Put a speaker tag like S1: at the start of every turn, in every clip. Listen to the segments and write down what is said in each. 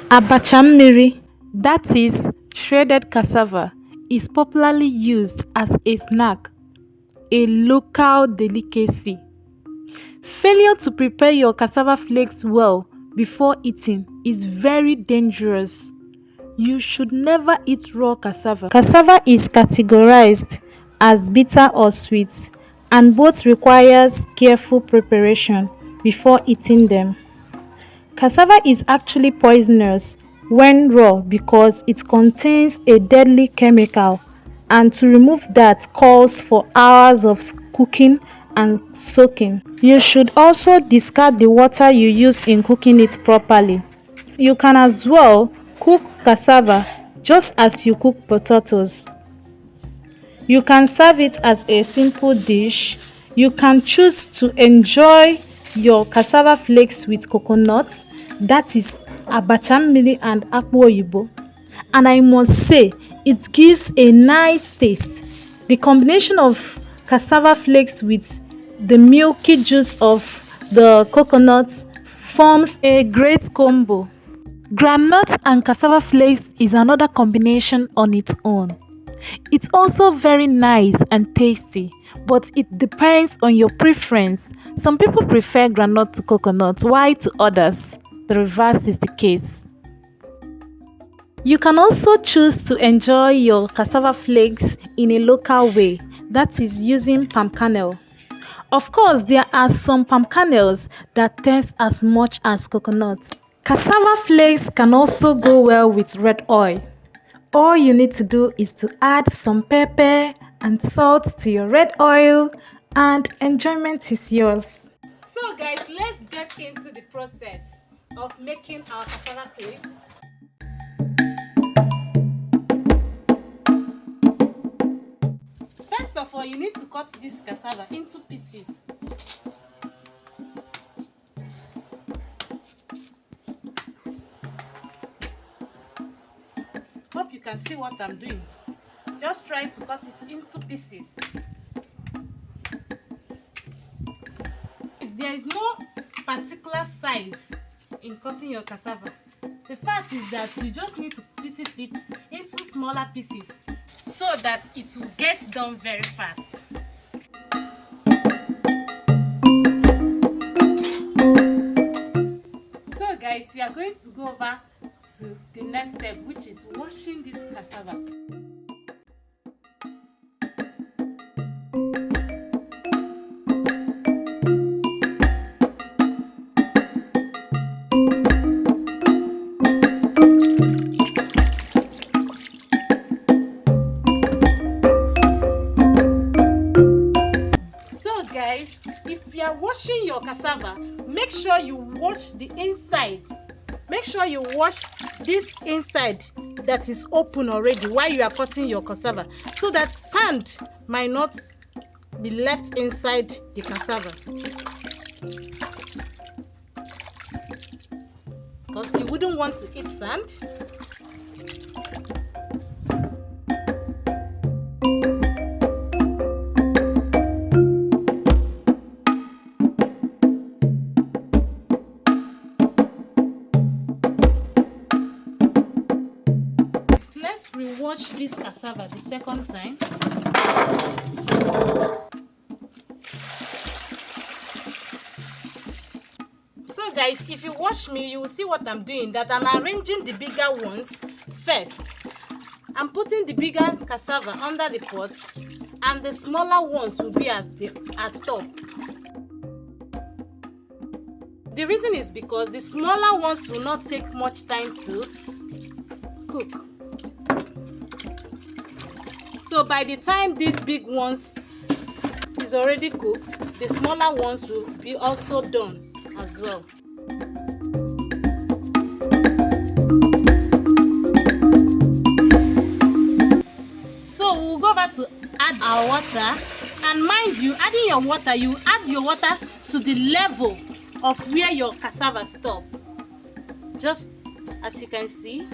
S1: Abacha MMIRI, that is shredded cassava, is popularly used as a snack, a local delicacy. Failure to prepare your cassava flakes well before eating is very dangerous. You should never eat raw cassava. Cassava is categorized as bitter or sweet, and both requires careful preparation before eating them. Cassava is actually poisonous when raw because it contains a deadly chemical, and to remove that calls for hours of cooking and soaking. You should also discard the water you use in cooking it properly. You can as well cook cassava just as you cook potatoes. You can serve it as a simple dish. You can choose to enjoy your cassava flakes with coconut, that is abacha mmiri and akpu oyibo. And I must say, it gives a nice taste. The combination of cassava flakes with the milky juice of the coconut forms a great combo. Groundnut and cassava flakes is another combination on its own. It's also very nice and tasty, but it depends on your preference. Some people prefer groundnut to coconut, while to others, the reverse is the case. You can also choose to enjoy your cassava flakes in a local way, that is using palm kernel. Of course, there are some palm kernels that taste as much as coconut. Cassava flakes can also go well with red oil. All you need to do is to add some pepper and salt to your red oil, and enjoyment is yours. So guys, let's get into the process of making our cassava flakes. First of all, you need to cut this cassava into pieces. Hope you can see what I'm doing. Just try to cut it into pieces. There is no particular size in cutting your cassava. The fact is that you just need to pieces it into smaller pieces so that it will get done very fast. So guys, we are going to go over to the next step, which is washing this cassava. So guys, if you are washing your cassava, make sure you wash the inside. Make sure you wash this inside that is open already while you are cutting your cassava, so that sand might not be left inside the cassava, because you wouldn't want to eat sand. Rewash this cassava the second time. So guys, if you watch me, you will see what I'm doing, that I'm arranging the bigger ones first. I'm putting the bigger cassava under the pot, and the smaller ones will be at top. The reason is because the smaller ones will not take much time to cook. So by the time these big ones is already cooked, the smaller ones will be also done as well. So we'll go back to add our water, and mind you, adding your water, you add your water to the level of where your cassava stop, just as you can see.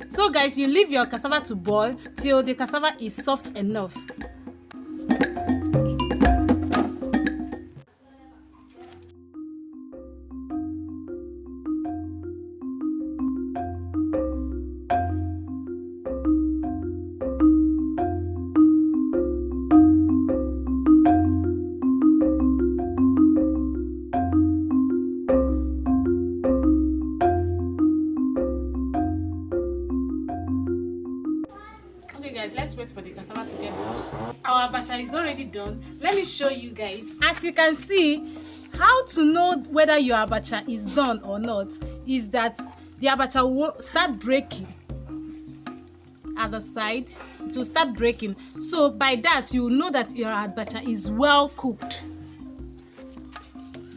S1: So guys, you leave your cassava to boil till the cassava is soft enough. is already done. Let me show you guys. As you can see, how to know whether your abacha is done or not is that the abacha will start breaking at the side. It will start breaking. So by that, you will know that your abacha is well cooked.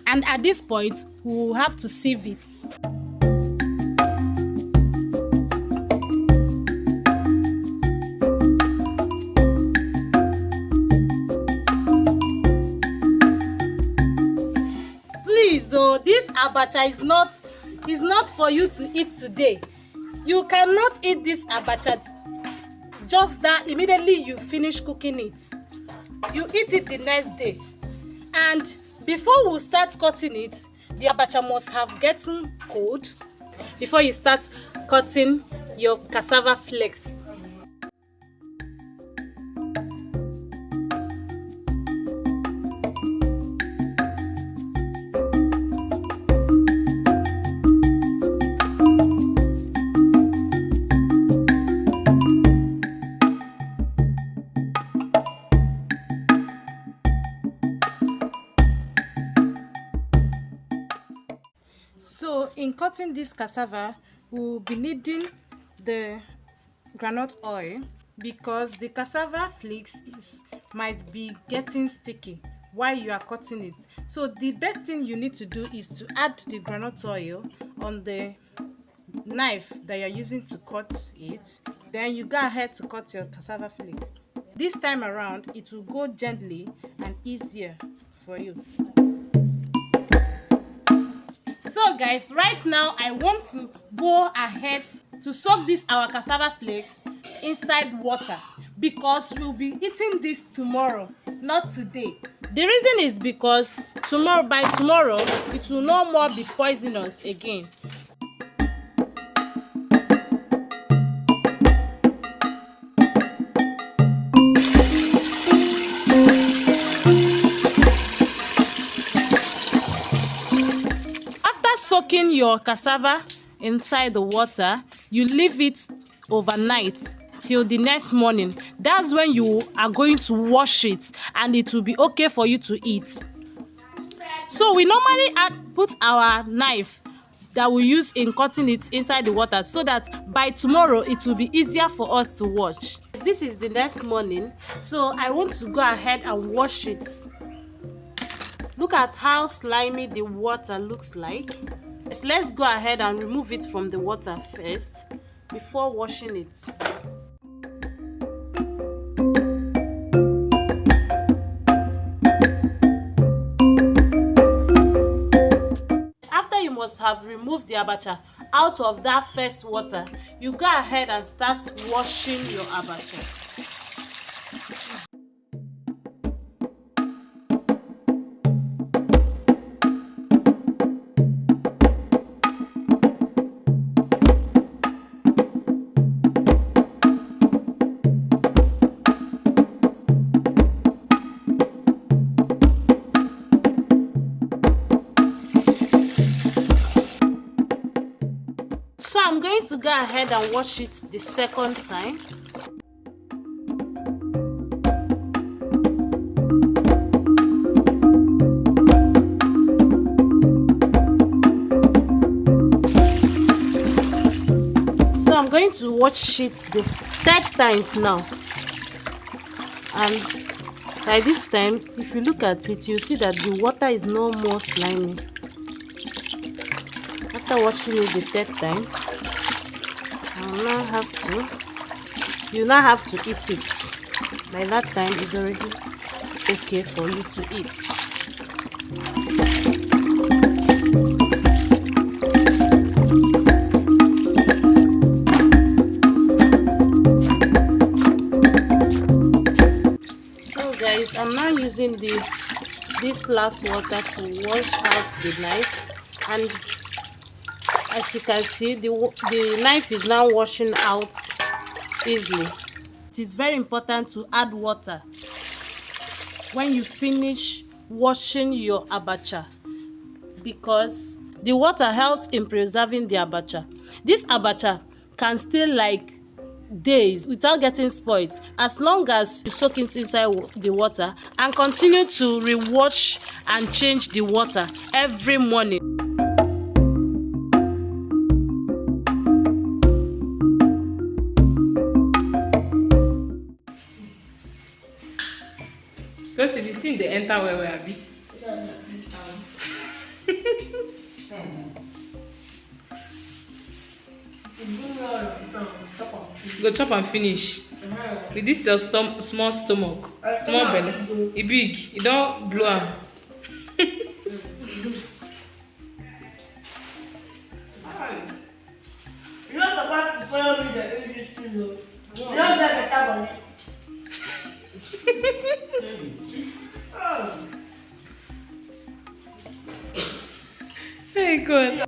S1: And at this point, we will have to sieve it. Please, this abacha is not for you to eat today. You cannot eat this abacha just that immediately you finish cooking it. You eat it the next day. And before we start cutting it, the abacha must have gotten cold before you start cutting your cassava flakes. So in cutting this cassava, we will be needing the groundnut oil because the cassava flakes might be getting sticky while you are cutting it. So the best thing you need to do is to add the groundnut oil on the knife that you are using to cut it. Then you go ahead to cut your cassava flakes. This time around, it will go gently and easier for you. So guys, right now I want to go ahead to soak our cassava flakes inside water because we'll be eating this tomorrow, not today. The reason is because by tomorrow it will no more be poisonous again. Soaking your cassava inside the water, you leave it overnight till the next morning. That's when you are going to wash it and it will be okay for you to eat. So we normally put our knife that we use in cutting it inside the water so that by tomorrow it will be easier for us to wash. This is the next morning, so I want to go ahead and wash it. Look at how slimy the water looks like. So let's go ahead and remove it from the water first before washing it. After you must have removed the abacha out of that first water, you go ahead and start washing your abacha. So I'm going to go ahead and wash it the second time. So I'm going to wash it this third time now. And by this time, if you look at it, you see that the water is no more slimy. After washing it the third time, you now have to eat it. By that time, it's already okay for you to eat. So guys, I'm now using this last water to wash out the knife, and as you can see, the knife is now washing out easily. It is very important to add water when you finish washing your abacha because the water helps in preserving the abacha. This abacha can stay like days without getting spoiled, as long as you soak it inside the water and continue to rewash and change the water every morning.
S2: Because the thing they enter where we are be. Go chop and finish. With this your small stomach, small belly, e big, e don blow am.
S3: You not supposed to follow me the English thing though. You don't get better money.
S2: Hey God.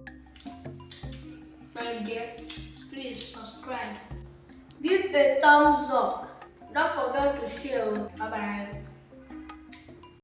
S3: My dear, please subscribe. Give a thumbs up. Don't forget to share. Bye bye.